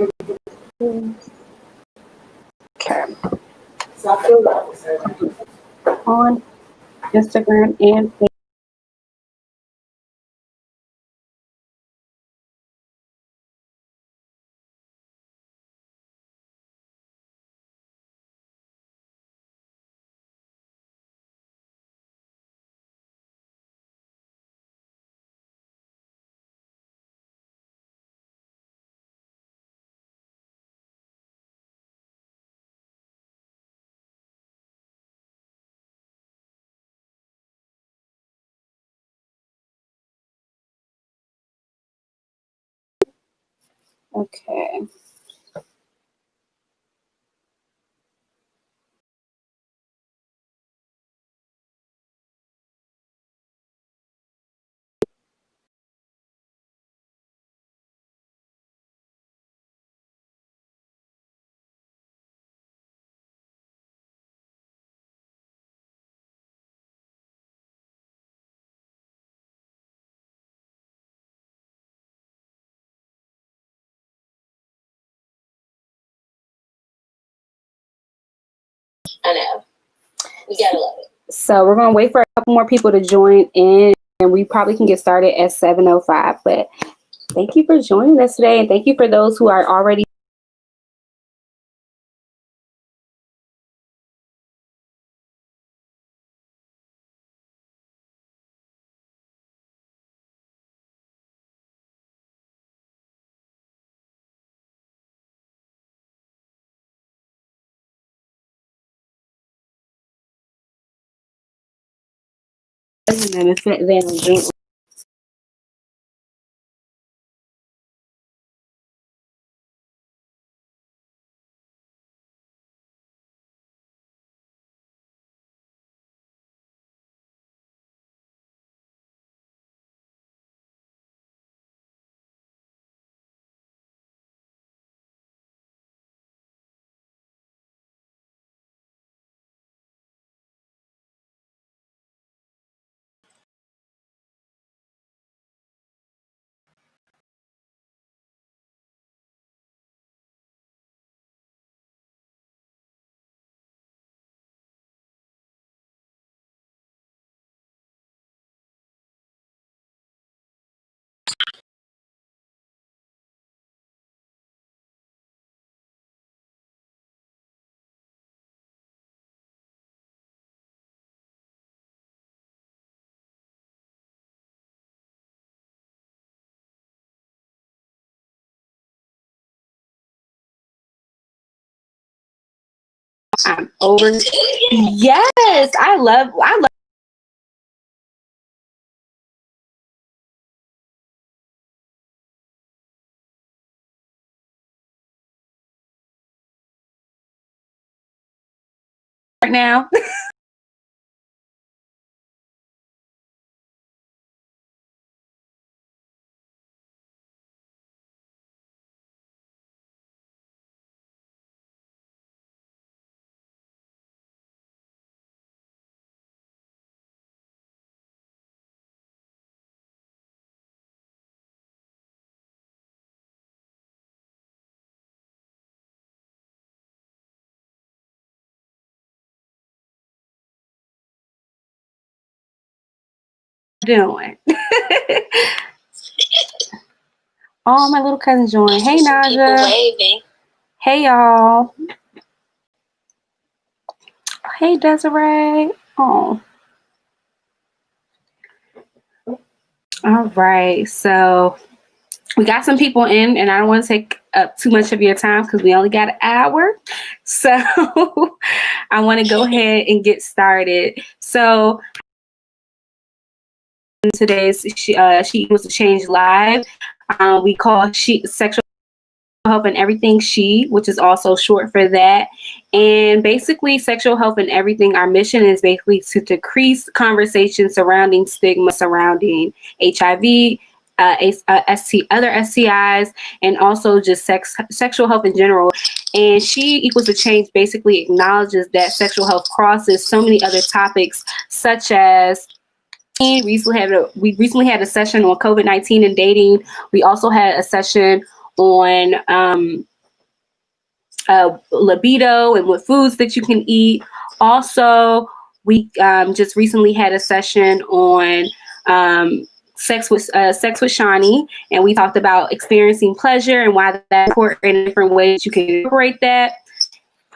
Okay. On Instagram and Facebook. Okay. I know. We gotta love it. So we're gonna wait for a couple more people to join in, and we probably can get started at 7:05. But thank you for joining us today, and thank you for those who are already. And sit there and drink. I'm over. Yes, I love. Right now. Doing. All my little cousins join. Hey, Naja. Hey, y'all. Hey, Desiree. Oh. All right. So we got some people in, and I don't want to take up too much of your time because we only got an hour. So I want to go ahead and get started. So today's She Equals to Change Live. We call She Sexual Health and Everything She, which is also short for that. And basically, sexual health and everything, our mission is basically to decrease conversation surrounding stigma surrounding HIV, other STIs, and also just sexual health in general. And She Equals to Change basically acknowledges that sexual health crosses so many other topics, such as we recently had a session on COVID-19 and dating. We also had a session on libido and what foods that you can eat. Also, we just recently had a session on sex with Shani, and we talked about experiencing pleasure and why that's important in different ways you can incorporate that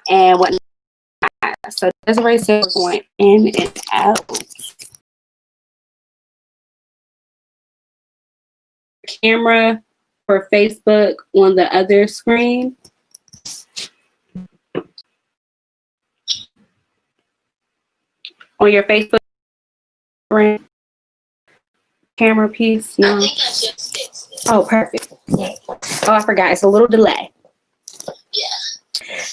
and whatnot. So Desiree said we're going in and out. Camera for Facebook on the other screen. On your Facebook screen. Camera piece. No. I think I just fixed it. Oh, perfect. Oh, I forgot. It's a little delay. Yeah.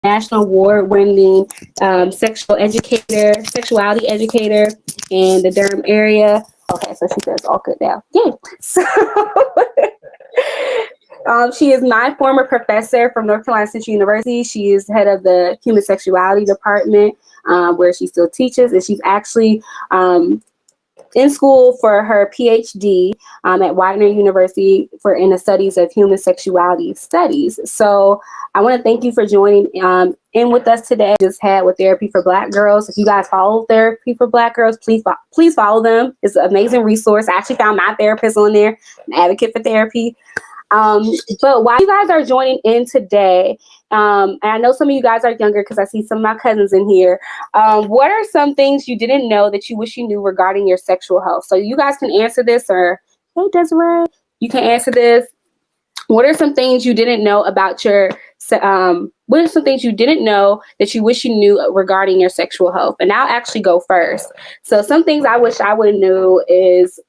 National award-winning sexuality educator in the Durham area. Okay, so she says all good now. Yay! So she is my former professor from North Carolina Central University. She is head of the human sexuality department, where she still teaches, and she's actually in school for her PhD at Widener University in the studies of human sexuality studies. So I want to thank you for joining in with us today. Just had with Therapy for Black Girls. If you guys follow Therapy for Black Girls, please follow them. It's an amazing resource. I actually found my therapist on there, an advocate for therapy. But while you guys are joining in today, and I know some of you guys are younger because I see some of my cousins in here. What are some things you didn't know that you wish you knew regarding your sexual health? So you guys can answer this, or hey, Desiree, you can answer this. What are some things you didn't know about your what are some things you didn't know that you wish you knew regarding your sexual health? And I'll actually go first. So some things I wish I would have knew is,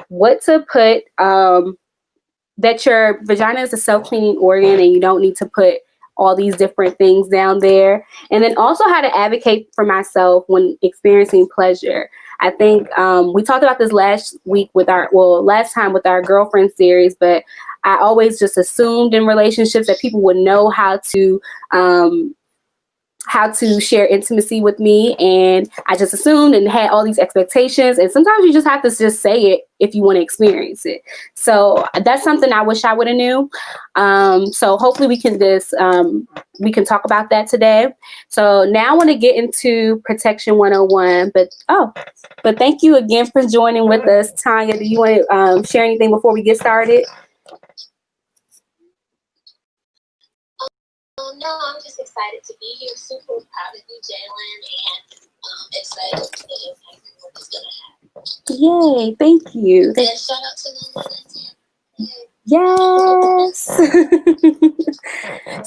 what to put, that your vagina is a self-cleaning organ and you don't need to put all these different things down there. And then also how to advocate for myself when experiencing pleasure. I think we talked about this last time with our girlfriend series, but I always just assumed in relationships that people would know how to share intimacy with me, and I just assumed and had all these expectations, and sometimes you just have to just say it if you want to experience it. So that's something I wish I would have knew. So hopefully we can talk about that today. So now I want to get into Protection 101, but thank you again for joining with us. Tanya, do you want to share anything before we get started? No, I'm just excited to be here. Super proud of you, Jalynn, and excited to the impact your work is going to have. Yay, thank you. And shout out to Lynn. Yes.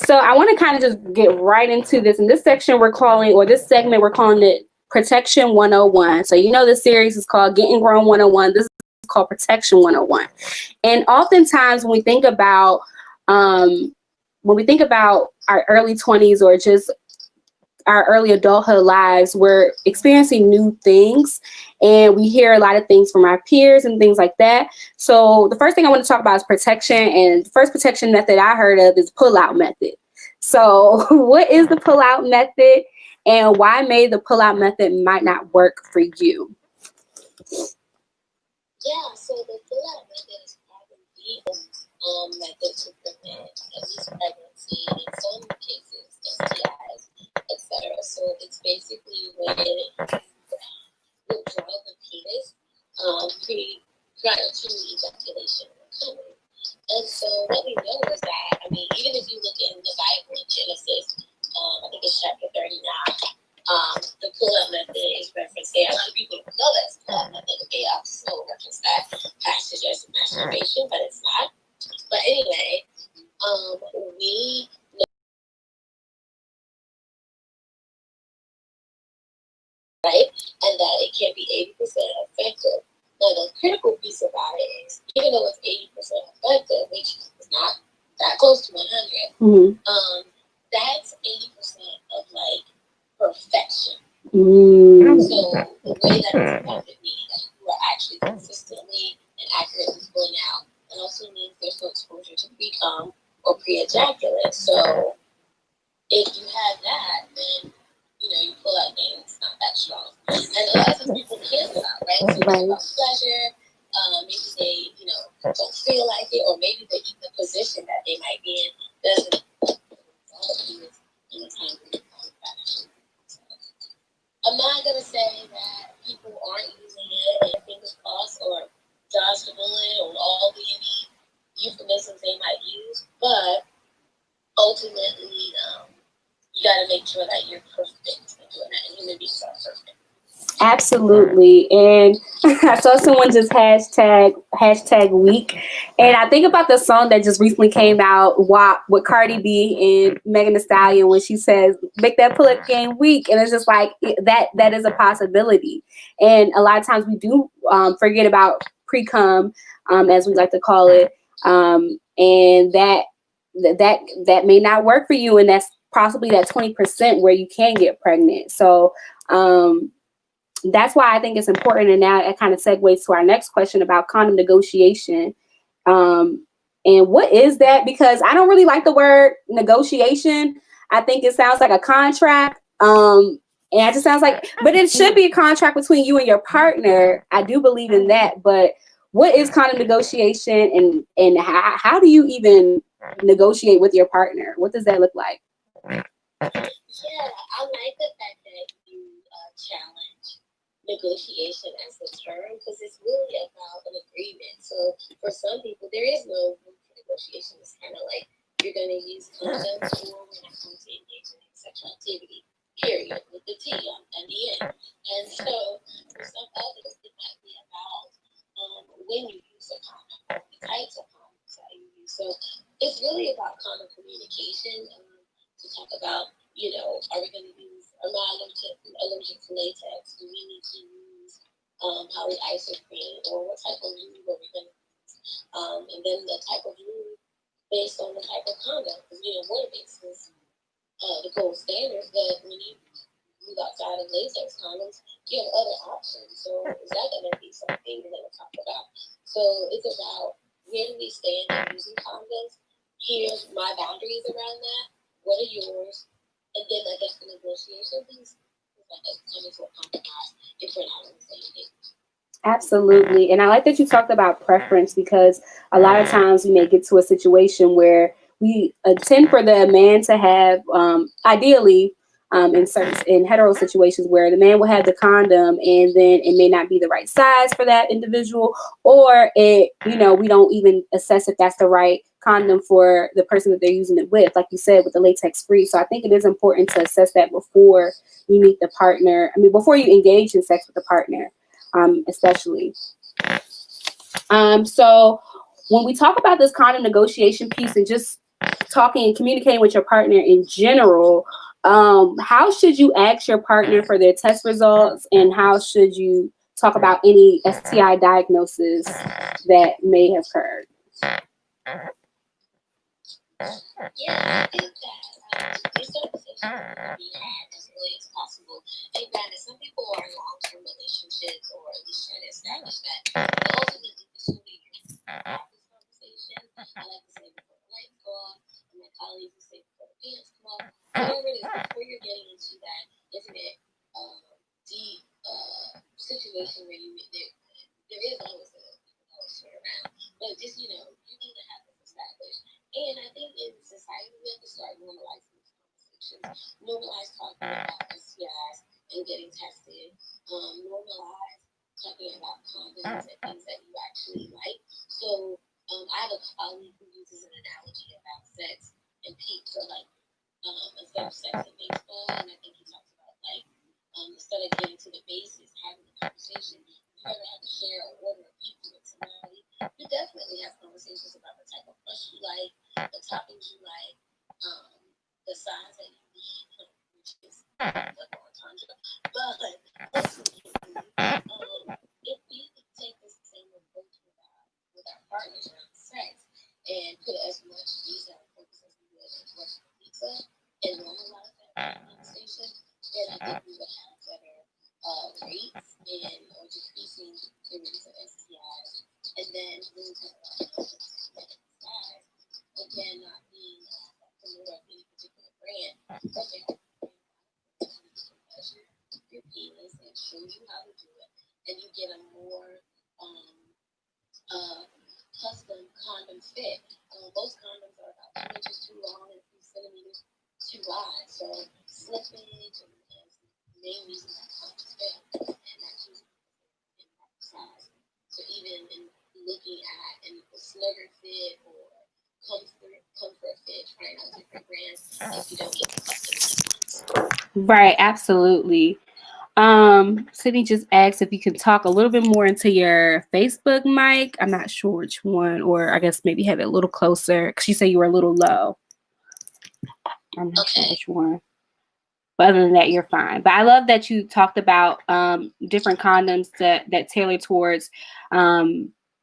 So I want to kind of just get right into this. In this section this segment we're calling it Protection 101. So this series is called Getting Grown 101. This is called Protection 101. And oftentimes when we think about our early 20s or just our early adulthood lives, we're experiencing new things and we hear a lot of things from our peers and things like that. So the first thing I want to talk about is protection, and the first protection method I heard of is pull-out method. So what is the pull-out method and why maybe the pull-out method might not work for you? Yeah, so the pull-out method is probably the method to prevent at least pregnancy, in some cases STIs, etc. So it's basically when you withdraw the penis prior to ejaculation occurring. And so what we know is that, even if you look in the Bible in Genesis, I think it's chapter 39, the pull-out method is referenced there. A lot of people don't know that's the pull-out method. They also reference that passage as masturbation, but it's not. But anyway, we know, right, and that it can be 80% effective. Now, the critical piece about it is, even though it's 80% effective, which is not that close to 100, that's 80% of perfection. So the way that it's affected me, that you are actually consistently and accurately pulling out, and also means there's no exposure to pre-cum or pre-ejaculate. So if you have that, then you pull out game, it's not that that strong. And a lot of times people cancel out, right? So it's about pleasure. Maybe they, you know, don't feel like it, or maybe the position that they might be in doesn't in a timely fashion. So, I'm not gonna say that people aren't using it and fingers crossed or dodge the bullet or all the any euphemisms they might use, but ultimately, you got to make sure that you're perfect in doing that, and human beings are perfect. Absolutely. And I saw someone just hashtag week. And I think about the song that just recently came out, WAP, with Cardi B and Megan Thee Stallion, when she says, make that pull-up game weak. And it's just like, that is a possibility. And a lot of times we do forget about pre-cum, as we like to call it. And that may not work for you. And that's possibly that 20% where you can get pregnant. So, that's why I think it's important. And now it kind of segues to our next question about condom negotiation. And what is that? Because I don't really like the word negotiation. I think it sounds like a contract. And it just sounds like, but it should be a contract between you and your partner. I do believe in that. But what is condom negotiation, and how do you even negotiate with your partner? What does that look like? Yeah, I like the fact that you challenge negotiation as a term, because it's really about an agreement. So for some people, there is no room for negotiation. It's kind of like you're going to use condoms or we're not going to engage in sexual activity, period, with the T on the end. And so for some others, it might be about when you use a condom, the types of condoms that you use. So it's really about condom communication, to talk about, you know, are we going to use, am I allergic to latex? Do we need to use polyisoprene, or what type of lube are we going to use? And then the type of lube based on the type of condom. Because, you know, water based is the gold standard, but when you move outside of latex condoms, you have other options. So is that going to be something we're going to talk about? So it's about, where do we stand in using condoms? Here's my boundaries around that. What are yours? And then I guess the negotiation piece is like coming to a compromise if we're not on the same page. Absolutely. And I like that you talked about preference, because a lot of times we may get to a situation where we intend for the man to have, ideally, in hetero situations where the man will have the condom and then it may not be the right size for that individual, or we don't even assess if that's the right condom for the person that they're using it with, like you said, with the latex free. So I think it is important to assess that before you meet the partner. I mean, before you engage in sex with the partner. Especially. So when we talk about this condom negotiation piece and just talking and communicating with your partner in general, how should you ask your partner for their test results, and how should you talk about any STI diagnosis that may have occurred? Yeah, I think that these conversations can be had as early as possible. And granted, some people are in long-term relationships, or at least trying to establish that. But ultimately, the sooner you have this conversation, I like to say before the lights go off, and my colleagues will say before the pants come off, whatever it is, before you're getting into that intimate, deep situation where there is always a turn around. But just, you need to have this established. And I think in society, we have to start normalizing these conversations. Normalize talking about STIs and getting tested. Normalize talking about condoms and things that you actually like. So I have a colleague who uses an analogy about sex and peeps, or like instead of sex and baseball. And I think he talks about like instead of getting to the basis, having the conversation, you ever have to share an order of peeps with somebody, you definitely have conversations about the type of crush you like, the toppings you like, the size that you need, which is double entendre. But if we could take this same approach with our partners around sex and put as much detail and focus as we would into what's pizza and normalize that conversation, then I think we would have better rates and or decreasing the rates of STIs. And then when we talk about STIs, again, not being familiar with any particular brand, but they measure your penis custom condom fit. Most condoms are about 2 inches too long and a few centimeters too wide. So slippage and the main reason that condoms fail, and that's usually in that size. So even in looking at a snugger fit or comfort fit, trying out different brands if you don't get the custom ones. Right, absolutely. Sydney just asked if you can talk a little bit more into your Facebook mic. I'm not sure which one, or I guess maybe have it a little closer because you say you were a little low. I'm not sure which one. But other than that, you're fine. But I love that you talked about different condoms that tailor towards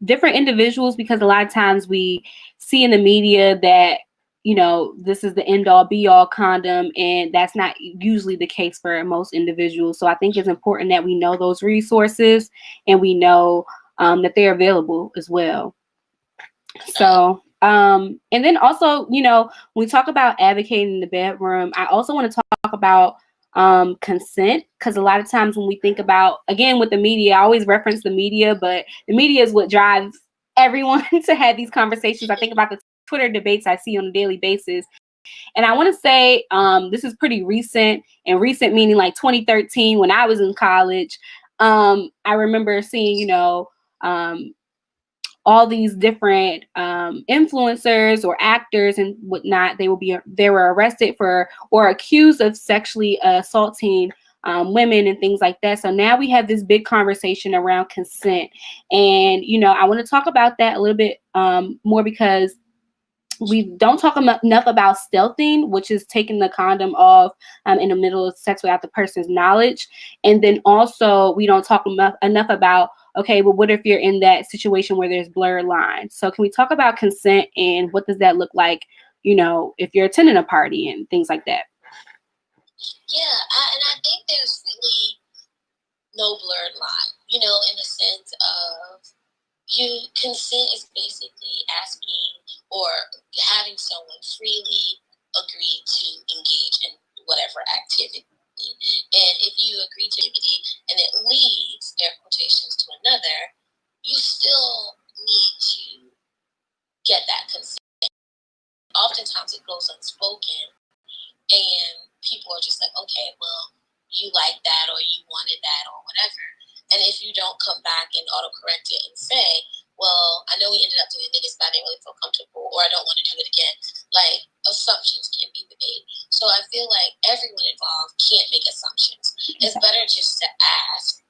different individuals, because a lot of times we see in the media that, you know, this is the end all be all condom, and that's not usually the case for most individuals. So I think it's important that we know those resources and we know that they're available as well. So, and then also, you know, when we talk about advocating in the bedroom, I also want to talk about consent, because a lot of times when we think about, again, with the media, I always reference the media, but the media is what drives everyone to have these conversations. I think about the Twitter debates I see on a daily basis. And I want to say this is pretty recent, and recent meaning like 2013 when I was in college. I remember seeing, you know, all these different influencers or actors and whatnot. They were arrested for or accused of sexually assaulting women and things like that. So now we have this big conversation around consent, and you know, I want to talk about that a little bit more, because we don't talk enough about stealthing, which is taking the condom off in the middle of sex without the person's knowledge. And then also we don't talk enough about, okay, well, what if you're in that situation where there's blurred lines? So can we talk about consent and what does that look like, you know, if you're attending a party and things like that? Yeah, and I think there's really no blurred line, you know, in the sense of consent is basically asking or having someone freely agree to engage in whatever activity. And if you agree to activity and it leads, air quotations, to another, you still need to get that consent. Oftentimes it goes unspoken and people are just like, okay, well, you like that or you wanted that or whatever. And if you don't come back and autocorrect it and say, well, I know we ended up doing this, but I didn't really feel comfortable, or I don't want to do it again. Like, assumptions can be made. So I feel like everyone involved can't make assumptions. It's better just to ask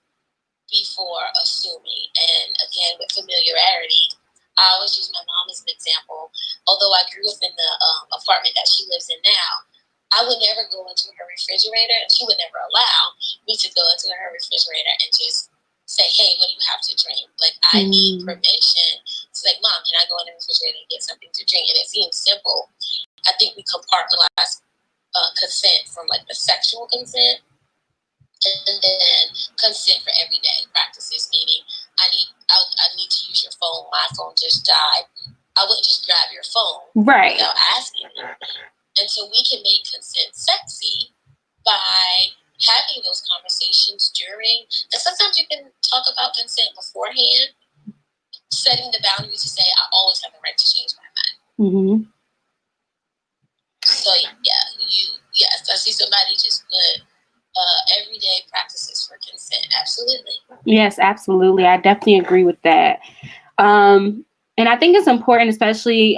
before assuming. And again, with familiarity, I always use my mom as an example. Although I grew up in the apartment that she lives in now, I would never go into her refrigerator, and she would never allow me to go into her refrigerator and just say, hey, what do you have to drink? Like, I need permission. It's like, Mom, can I go in the refrigerator and get something to drink? And it seems simple. I think we compartmentalize consent from like the sexual consent, and then consent for everyday practices, meaning I need to use your phone. My phone just died. I wouldn't just grab your phone without asking you. And so we can make consent sexy by having those conversations during, and sometimes you can talk about consent beforehand, setting the boundaries to say, I always have the right to change my mind. Mm-hmm. So yes, I see somebody just put everyday practices for consent. Absolutely. Yes, absolutely. I definitely agree with that. And I think it's important, especially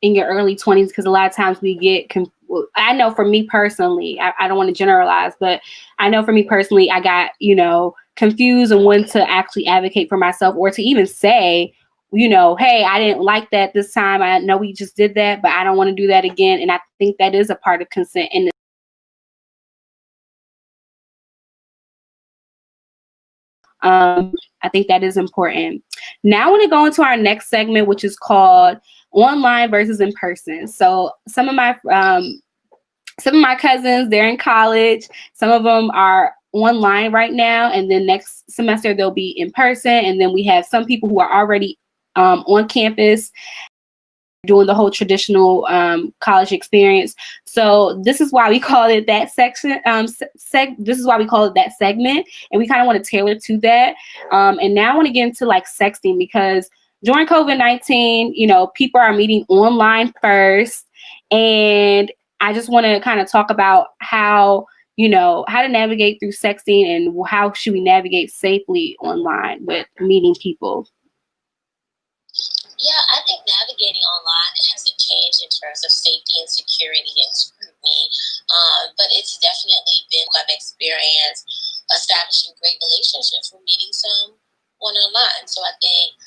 in your early 20s, because a lot of times we get I know for me personally, I don't want to generalize, but I know for me personally, I got, you know, confused and wanted to actually advocate for myself, or to even say, you know, hey, I didn't like that this time. I know we just did that, but I don't want to do that again. And I think that is a part of consent. And I think that is important. Now I want to go into our next segment, which is called online versus in person. So some of my cousins, they're in college. Some of them are online right now, and then next semester they'll be in person. And then we have some people who are already on campus doing the whole traditional college experience. So this is why we call it that section. This is why we call it that segment, and we kind of want to tailor to that. And now I want to get into like sexting, because during COVID-19, people are meeting online first. And I just want to kind of talk about how to navigate through sexting and how should we navigate safely online with meeting people. Yeah, I think navigating online hasn't changed in terms of safety and security and scrutiny, but it's definitely been I've experienced establishing great relationships from meeting someone online. So I think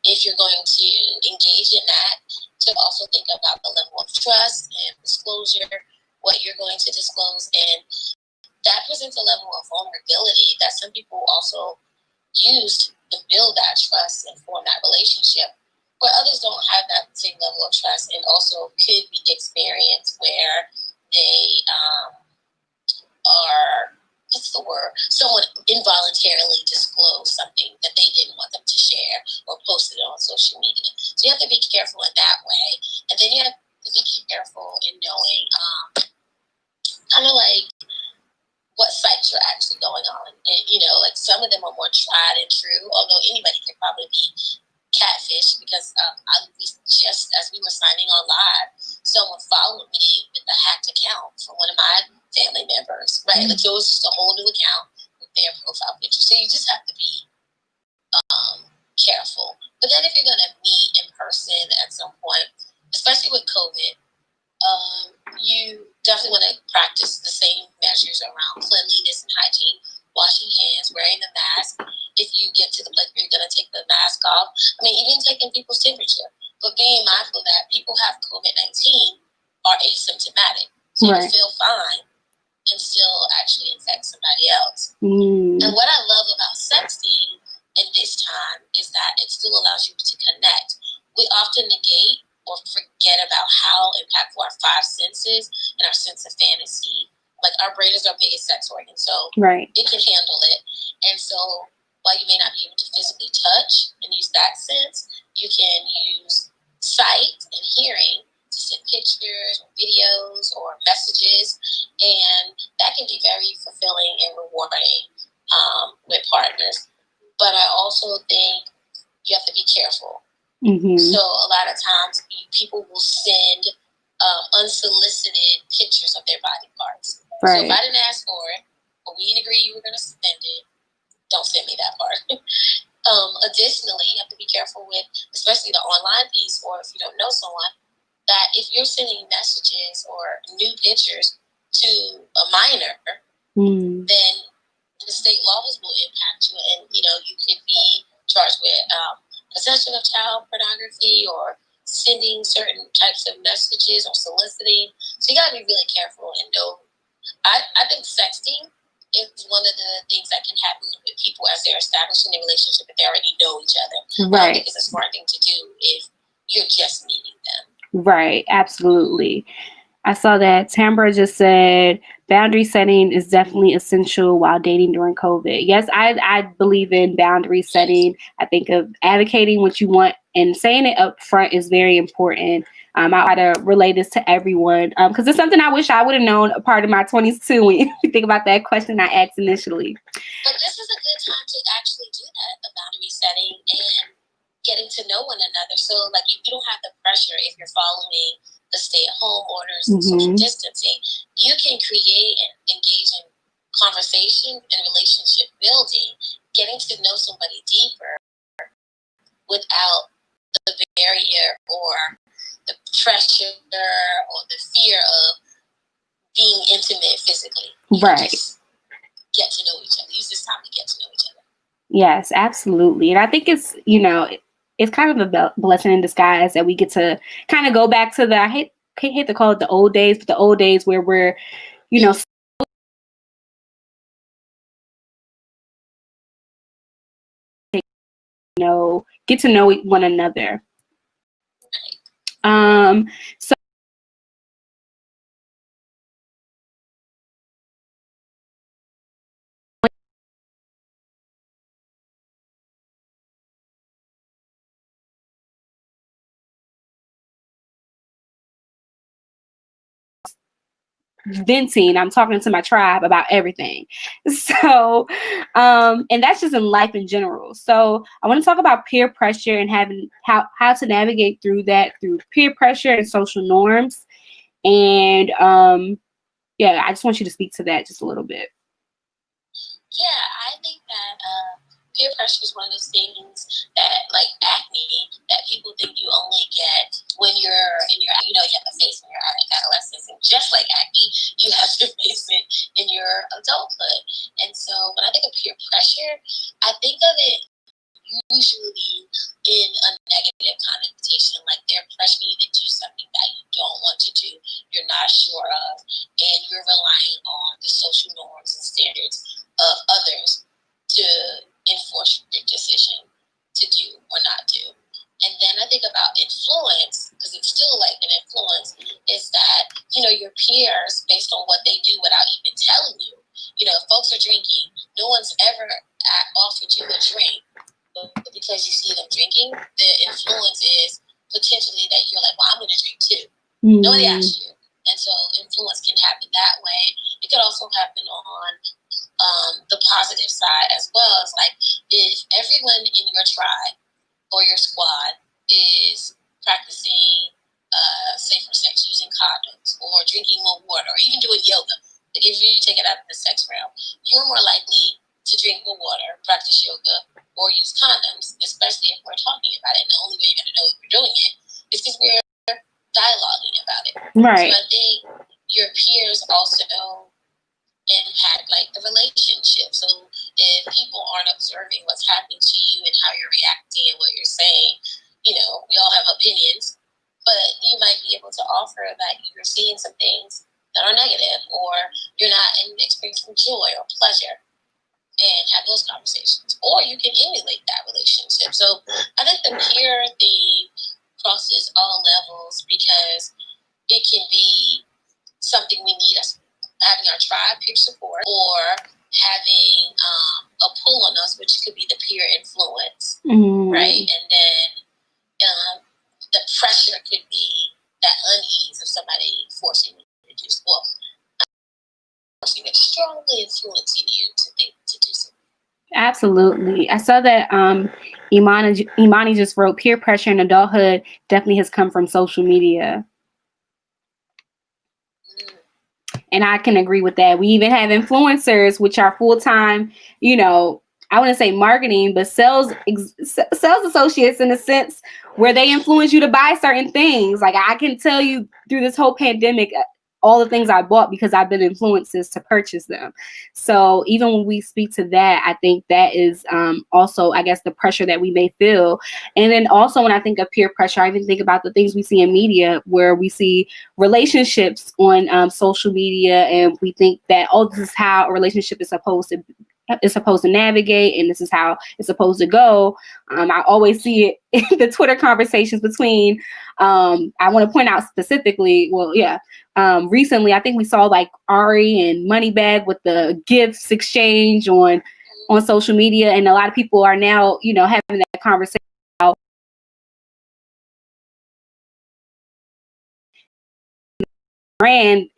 if you're going to engage in that, to also think about the level of trust and disclosure, what you're going to disclose, and that presents a level of vulnerability that some people also used to build that trust and form that relationship, where others don't have that same level of trust and also could be experienced where they are, what's the word, someone involuntarily disclosed something that they didn't want them to share or posted on social media. So you have to be careful in that way. And then you have to be careful in knowing kind of like what sites you're actually going on. And, like some of them are more tried and true, although anybody can probably be catfish because just as we were signing on live, someone followed me with a hacked account from one of my family members, right? Like it was just a whole new account with their profile picture. So you just have to be careful. But then if you're going to meet in person at some point, especially with COVID, you definitely want to practice the same measures around cleanliness and hygiene, washing hands, wearing the mask. If you get to the place where you're going to take the mask off, even taking people's temperature, but being mindful that people have COVID-19 are asymptomatic. So you can feel fine and still actually infect somebody else. And what I love about sexting in this time is that it still allows you to connect. We often negate or forget about how impactful our five senses and our sense of fantasy. Like our brain is our biggest sex organ, so it can handle it. And so while you may not be able to physically touch and use that sense, you can use sight and hearing to send pictures or videos or messages, and that can be very fulfilling and rewarding with partners. But I also think you have to be careful. So a lot of times people will send unsolicited pictures of their body parts. So if I didn't ask for it, or we didn't agree you were going to send it, don't send me that part. Additionally, you have to be careful with, especially the online piece, or if you don't know someone, that if you're sending messages or new pictures to a minor, then the state laws will impact you, and you could be charged with possession of child pornography or sending certain types of messages or soliciting. So you gotta be really careful and know. I think sexting is one of the things that can happen with people as they're establishing a relationship if they already know each other. I don't think it's a smart thing to do if you're just meeting them. Right, absolutely. I saw that Tambra just said boundary setting is definitely essential while dating during COVID. Yes, I believe in boundary setting. I think of advocating what you want and saying it up front is very important. I try to relay this to everyone because it's something I wish I would have known a part of my 20s too when you think about that question I asked initially. But this is a good time to actually do that, the boundary setting and getting to know one another. So like if you don't have the pressure, if you're following the stay-at-home orders and social distancing, you can create and engage in conversation and relationship building, getting to know somebody deeper without the barrier or the pressure or the fear of being intimate physically. You just get to know each other. Use this time to get to know each other. Yes, absolutely. And I think it's, it's kind of a blessing in disguise that we get to kind of go back to the, I hate to call it the old days, but the old days where we're, get to know one another. So venting. I'm talking to my tribe about everything. So, and that's just in life in general. So I want to talk about peer pressure and having how to navigate through that through peer pressure and social norms. And yeah, I just want you to speak to that just a little bit. Yeah, I think that peer pressure is one of those things that, like acne, that people think you only get when you're in your, you have a face when you're in adolescence, and just like acne, you have to face it in your adulthood. And so when I think of peer pressure, I think of it usually in a negative connotation, like they're pressuring you to do something that you don't want to do, you're not sure of, and you're relying on the social norms and standards of others to enforce your decision to do or not do. And then I think about influence, because it's still like an influence, is that, your peers, based on what they do without even telling you, if folks are drinking, no one's ever offered you a drink, but because you see them drinking, the influence is potentially that you're like, well, I'm going to drink too. Nobody asked you. And so influence can happen that way. It could also happen on the positive side as well. It's like if everyone in your tribe or your squad is practicing safer sex, using condoms, or drinking more water, or even doing yoga, like if you take it out of the sex realm, you're more likely to drink more water, practice yoga, or use condoms, especially if we're talking about it. And the only way you're going to know if we're doing it is because we're dialoguing about it. Right. So I think your peers also impact like the relationship. So if people aren't observing what's happening to you and how you're reacting and what you're saying, we all have opinions, but you might be able to offer that you're seeing some things that are negative, or you're not experiencing joy or pleasure, and have those conversations. Or you can emulate that relationship. So I think the peer thing crosses all levels, because it can be something we need, us having our tribe peer support, or having a pull on us, which could be the peer influence, right? And then the pressure could be that unease of somebody forcing you to do forcing it, strongly influencing you to do something. Absolutely. I saw that Imani just wrote peer pressure in adulthood definitely has come from social media. And I can agree with that. We even have influencers, which are full-time, I wouldn't say marketing, but sales associates, in a sense, where they influence you to buy certain things. Like I can tell you through this whole pandemic, all the things I bought because I've been influences to purchase them. So even when we speak to that, I think that is also, I guess, the pressure that we may feel. And then also when I think of peer pressure, I even think about the things we see in media, where we see relationships on social media, and we think that, oh, this is how a relationship is supposed to navigate, and this is how it's supposed to go. I always see it in the Twitter conversations between, I want to point out specifically, recently, I think we saw like Ari and Moneybag with the gifts exchange on social media. And a lot of people are now, having that conversation about brand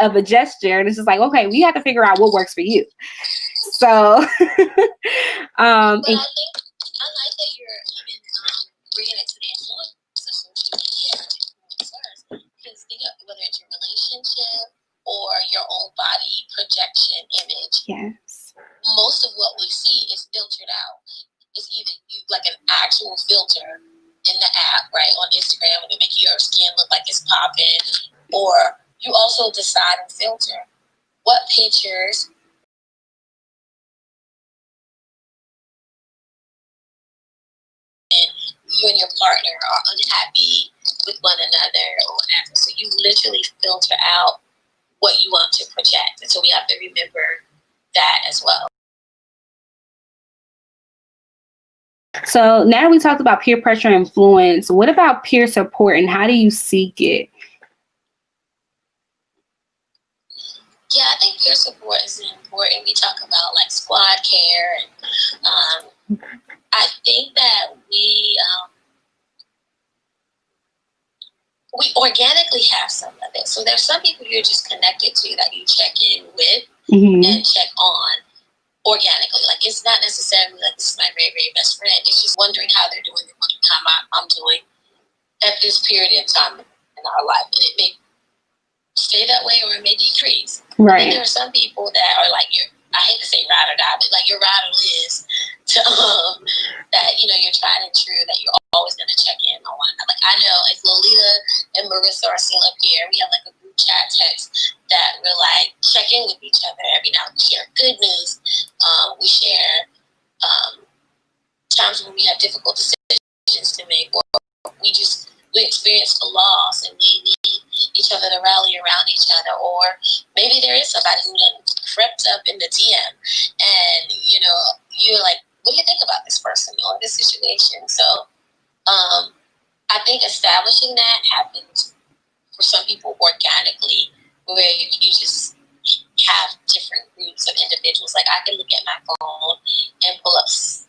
of a gesture. And it's just like, okay, we have to figure out what works for you. So, but I think I like that you're even bringing it to the influence of social media and influencers, because think of whether it's your relationship or your own body projection image. Yes. Most of what we see is filtered out. It's either like an actual filter in the app, right, on Instagram, when they make your skin look like it's popping, or you also decide and filter what pictures you and your partner are unhappy with one another or whatever. So you literally filter out what you want to project. And so we have to remember that as well. So now we talked about peer pressure and influence. What about peer support, and how do you seek it? Yeah, I think peer support is important. We talk about like squad care, and I think that we we organically have some of it. So there's some people you're just connected to that you check in with and check on organically. Like, it's not necessarily like this is my very, very best friend. It's just wondering how they're doing and wondering how I'm doing at this period in time in our life. And it may stay that way or it may decrease. Right. And there are some people that are like I hate to say ride or die, but like your ride or liz to that, you know, you're tried and true, that you're always gonna check in on one another. Like, I know if Lolita and Marissa are still up here, we have like a group chat text that we're like check in with each other every now and then. We share good news. We share times when we have difficult decisions to make, or we experienced a loss and we need each other to rally around each other. Or maybe there is somebody who done crept up in the DM and, you know, you're like, what do you think about this person or this situation? So I think establishing that happens for some people organically, where you just have different groups of individuals. Like, I can look at my phone and pull up, six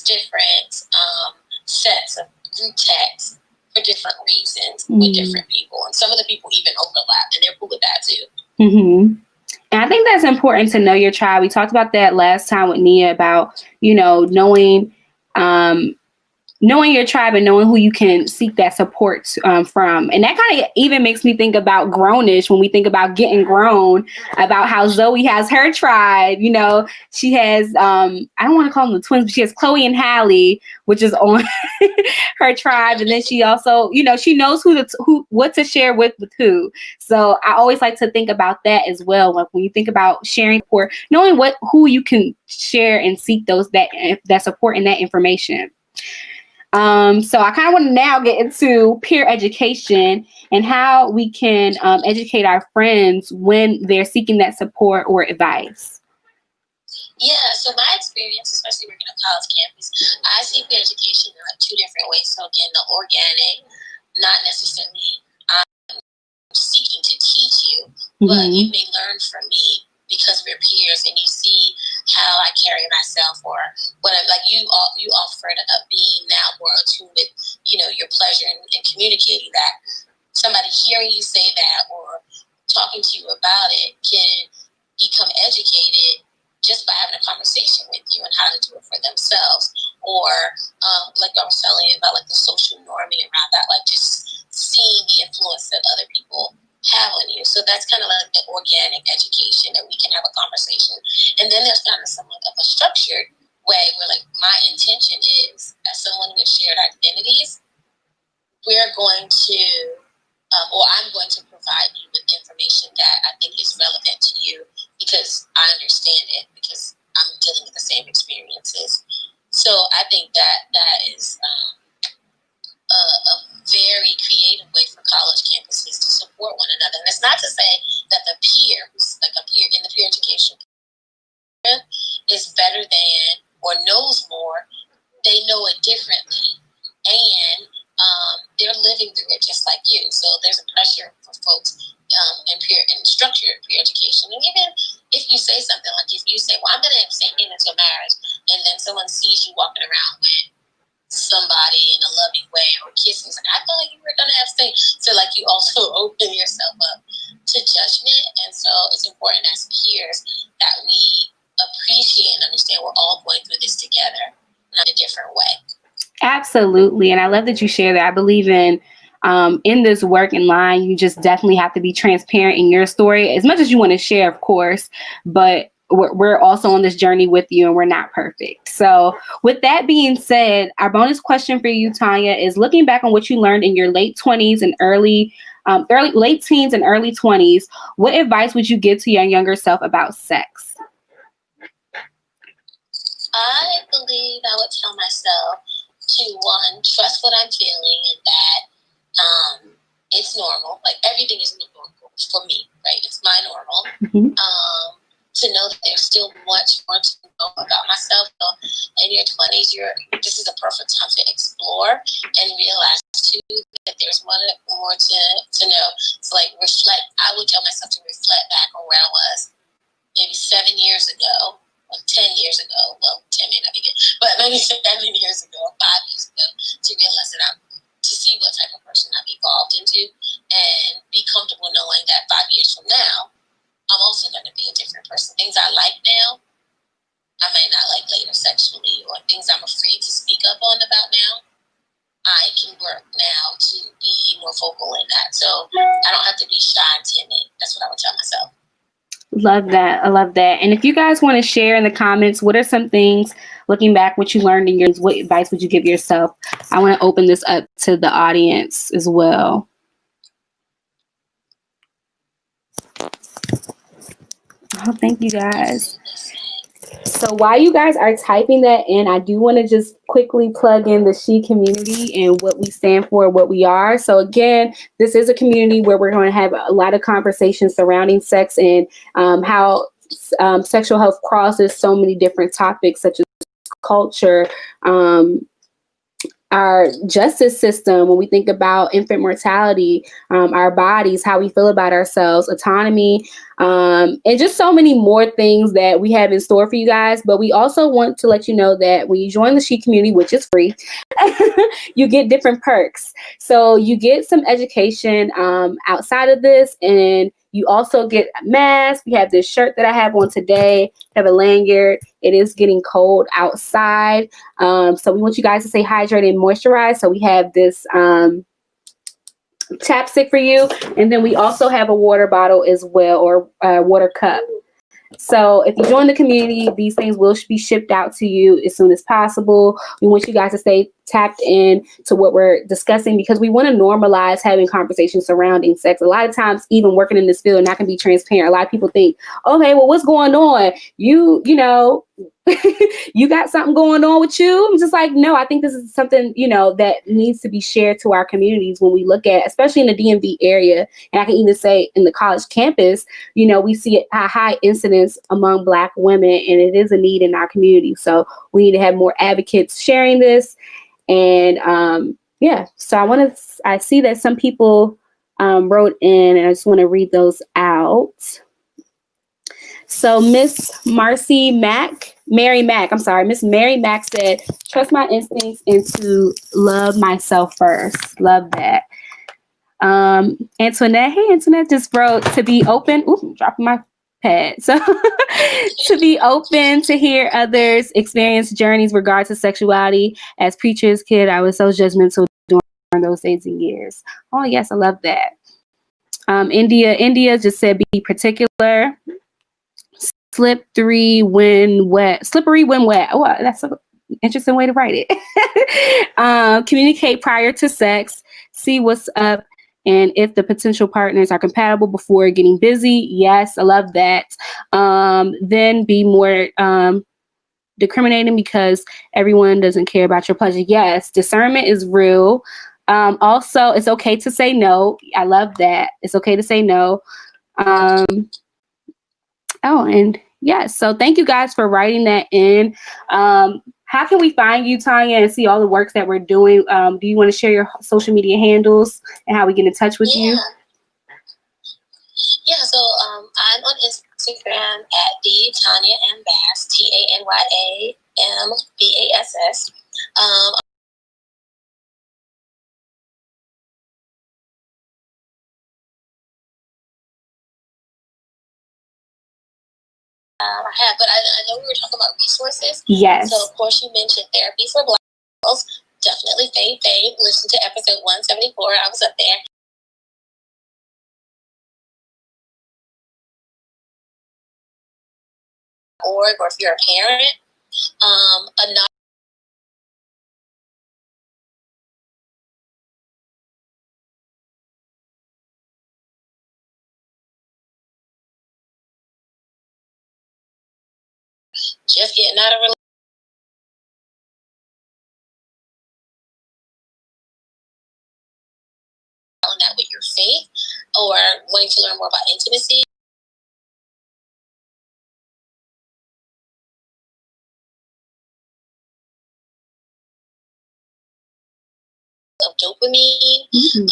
different sets of group texts for different reasons with different people. And some of the people even overlap, and they're cool with that too. And I think that's important to know your tribe. We talked about that last time with Nia about, you know, knowing your tribe and knowing who you can seek that support from. And that kind of even makes me think about grownish when we think about getting grown, about how Zoe has her tribe. You know, she has, I don't want to call them the twins, but she has Chloe and Hallie, which is on her tribe. And then she also, you know, she knows what to share with who. So I always like to think about that as well. Like, when you think about sharing support, knowing who you can share and seek that support and that information. So I kind of want to now get into peer education and how we can educate our friends when they're seeking that support or advice. Yeah, so my experience, especially working on college campus, I see peer education in like two different ways. So again, the organic, not necessarily I'm seeking to teach you, but you may learn from me because we're peers, and you see how I carry myself, or what I'm like. You offered up being now more attuned with, you know, your pleasure and communicating that. Somebody hearing you say that or talking to you about it can become educated just by having a conversation with you and how to do it for themselves. Or like I was telling you about, like the social norming around that, like just seeing the influence that other people have on you. So that's kind of like the organic education that we can have a conversation. And then there's kind of somewhat of a structured way where, like, my intention is, as someone with shared identities, we're going to, or I'm going to provide you with information that I think is relevant to you because I understand it, because I'm dealing with the same experiences. So I think that is a very creative way for college campuses to support one another. And it's not to say that the peer, who's like a peer in the peer education is better than or knows more. They know it differently, and they're living through it just like you. So there's a pressure for folks in structured peer education. And even if you say something like, if you say, well, I'm going to abstain into a marriage, and then someone sees you walking around with somebody in a loving way or kissing, like, I thought you were going to abstain. So like, you also open yourself up to judgment. And so it's important as peers that we appreciate and understand we're all going through this together in a different way. Absolutely. And I love that you share that. I believe in this work in line, you just definitely have to be transparent in your story as much as you want to share, of course, but we're also on this journey with you, and we're not perfect. So with that being said, our bonus question for you, Tanya, is looking back on what you learned in your late 20s and late teens and early 20s, what advice would you give to your younger self about sex? I believe I would tell myself to, one, trust what I'm feeling, and that it's normal. Like, everything is normal for me, right? It's my normal. To know that there's still much more to know about myself. So in your 20s, this is a perfect time to explore and realize too that there's more to know. So like, reflect. I would tell myself to reflect back on where I was maybe 7 years ago, or 10 years ago. Well, 10 may not be good, but maybe 7 years ago, 5 years ago, to realize that to see what type of person I out now, I can work now to be more vocal in that. So I don't have to be shy and timid. That's what I would tell myself. Love that. I love that. And if you guys want to share in the comments, what are some things, looking back, what you learned in yours, what advice would you give yourself? I want to open this up to the audience as well. Oh, thank you guys. So while you guys are typing that in, I do want to just quickly plug in the She community and what we stand for, what we are. So again, this is a community where we're going to have a lot of conversations surrounding sex and how sexual health crosses so many different topics such as culture, our justice system, when we think about infant mortality, our bodies, how we feel about ourselves, autonomy, and just so many more things that we have in store for you guys. But we also want to let you know that when you join the She community, which is free, you get different perks. So you get some education outside of this, and you also get a mask. We have this shirt that I have on today. We have a lanyard. It is getting cold outside. So we want you guys to stay hydrated and moisturized. So we have this chapstick for you. And then we also have a water bottle as well, or a water cup. So if you join the community, these things will be shipped out to you as soon as possible. We want you guys to stay tapped in to what we're discussing because we want to normalize having conversations surrounding sex. A lot of times, even working in this field, and I can be transparent, a lot of people think, okay, well, what's going on? You know, you got something going on with you? I'm just like, no, I think this is something, that needs to be shared to our communities when we look at, especially in the DMV area. And I can even say in the college campus, we see a high incidence among Black women, and it is a need in our community. So we need to have more advocates sharing this. And so I see that some people wrote in, and I just want to read those out. So Miss Miss Mary Mack said, trust my instincts and to love myself first. Love that. Antoinette just wrote to be open. Ooh, dropping my pad. So to be open to hear others' experience journeys regard to sexuality. As preacher's kid, I was so judgmental during those days and years. Oh yes, I love that. India just said be particular. Slippery when wet. Oh, that's an interesting way to write it. Communicate prior to sex. See what's up. And if the potential partners are compatible before getting busy. Yes, I love that. Then be more discriminating because everyone doesn't care about your pleasure. Yes, discernment is real. Also, it's okay to say no. I love that. It's okay to say no. And yes, so thank you guys for writing that in. How can we find you, Tanya, and see all the works that we're doing? Do you want to share your social media handles and how we get in touch with you? Yeah, so I'm on Instagram at the Tanya M Bass, TanyamBass. I have, but I know we were talking about resources. Yes. So, of course, you mentioned therapy for Black girls. Definitely fave. Listen to episode 174. I was up there. Or if you're a parent, just getting out of that with your faith, or wanting to learn more about intimacy. Of dopamine, you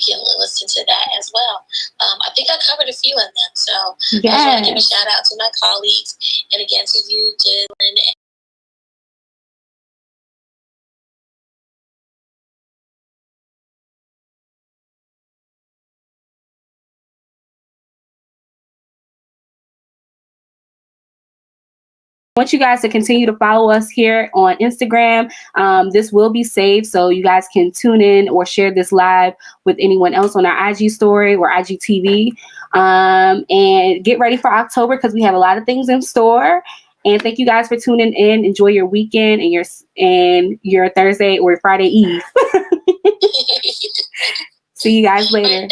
can listen to that as well. I think I covered a few of them, so I just want to give a shout out to my colleagues, and again to you, Jalynn, want you guys to continue to follow us here on Instagram. This will be saved, so you guys can tune in or share this live with anyone else on our IG story or IGTV. And get ready for October because we have a lot of things in store. And thank you guys for tuning in. Enjoy your weekend and your Thursday or Friday Eve. See you guys later.